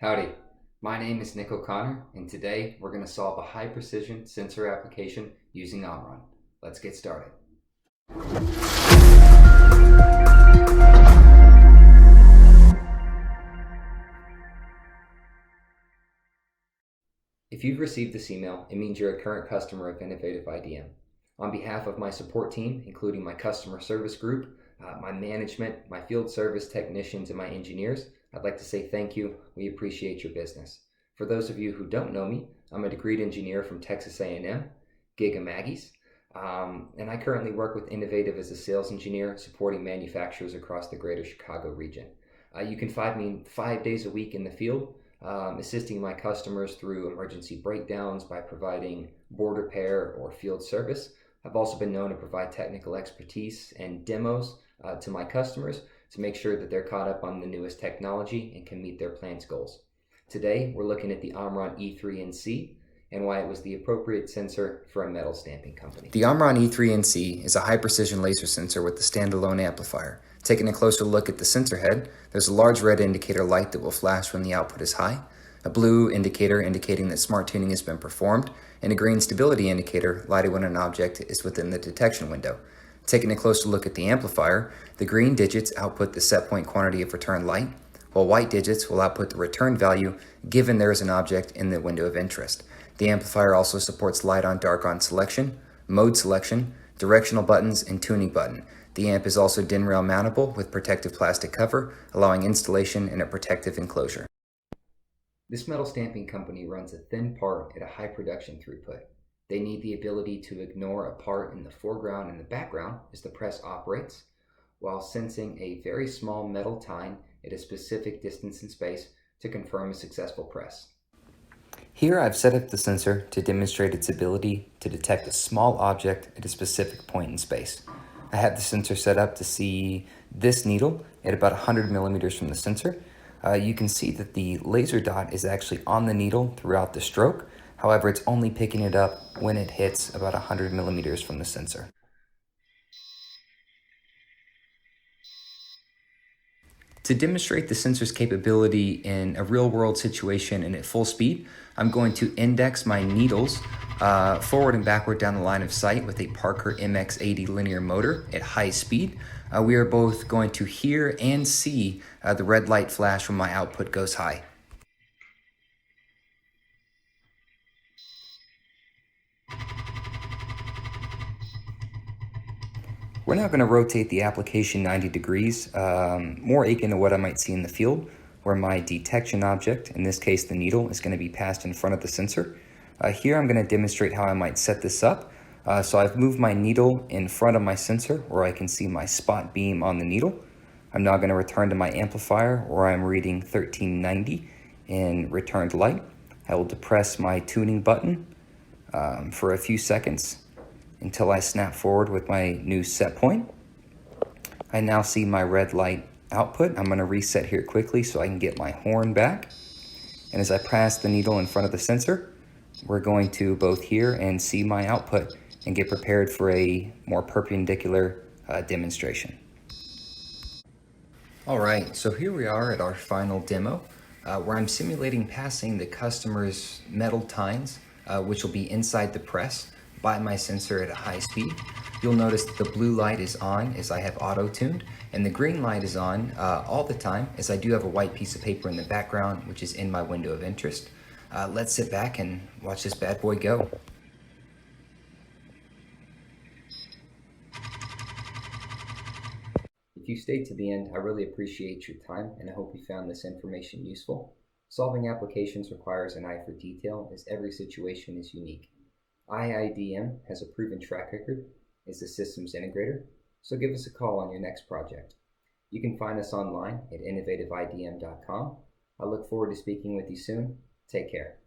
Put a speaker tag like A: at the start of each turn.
A: Howdy, my name is Nick O'Connor, and today we're going to solve a high-precision sensor application using Omron. Let's get started. If you've received this email, it means you're a current customer of Innovative IDM. On behalf of my support team, including my customer service group, my management, my field service technicians, and my engineers, I'd like to say thank you. We appreciate your business. For those of you who don't know me, I'm a degreed engineer from Texas A&M, Giga Maggies, and I currently work with Innovative as a sales engineer supporting manufacturers across the greater Chicago region. You can find me 5 days a week in the field, assisting my customers through emergency breakdowns by providing board repair or field service. I've also been known to provide technical expertise and demos to my customers to make sure that they're caught up on the newest technology and can meet their plans goals. Today, we're looking at the Omron E3NC and why it was the appropriate sensor for a metal stamping company. The Omron E3NC is a high-precision laser sensor with a standalone amplifier. Taking a closer look at the sensor head, there's a large red indicator light that will flash when the output is high, a blue indicator indicating that smart tuning has been performed, and a green stability indicator lighted when an object is within the detection window. Taking a closer look at the amplifier, the green digits output the set point quantity of return light, while white digits will output the return value given there is an object in the window of interest. The amplifier also supports light on dark on selection, mode selection, directional buttons, and tuning button. The amp is also DIN rail mountable with protective plastic cover, allowing installation in a protective enclosure. This metal stamping company runs a thin part at a high production throughput. They need the ability to ignore a part in the foreground and the background as the press operates, while sensing a very small metal tine at a specific distance and space to confirm a successful press. Here I've set up the sensor to demonstrate its ability to detect a small object at a specific point in space. I have the sensor set up to see this needle at about 100 millimeters from the sensor. You can see that the laser dot is actually on the needle throughout the stroke. However, it's only picking it up when it hits about 100 millimeters from the sensor. To demonstrate the sensor's capability in a real-world situation and at full speed, I'm going to index my needles forward and backward down the line of sight with a Parker MX80 linear motor at high speed. We are both going to hear and see the red light flash when my output goes high. We're now going to rotate the application 90 degrees, more akin to what I might see in the field, where my detection object, in this case the needle, is going to be passed in front of the sensor. Here I'm going to demonstrate how I might set this up. So I've moved my needle in front of my sensor where I can see my spot beam on the needle. I'm now going to return to my amplifier where I'm reading 1390 in returned light. I will depress my tuning button for a few seconds until I snap forward with my new set point. I now see my red light output. I'm going to reset here quickly so I can get my horn back. And as I pass the needle in front of the sensor, we're going to both hear and see my output and get prepared for a more perpendicular demonstration. All right, so here we are at our final demo where I'm simulating passing the customer's metal tines, which will be inside the press, by my sensor at a high speed. You'll notice that the blue light is on as I have auto-tuned, and the green light is on all the time as I do have a white piece of paper in the background, which is in my window of interest. Let's sit back and watch this bad boy go. If you stayed to the end, I really appreciate your time, and I hope you found this information useful. Solving applications requires an eye for detail, as every situation is unique. IIDM has a proven track record as a systems integrator, so give us a call on your next project. You can find us online at innovativeidm.com. I look forward to speaking with you soon. Take care.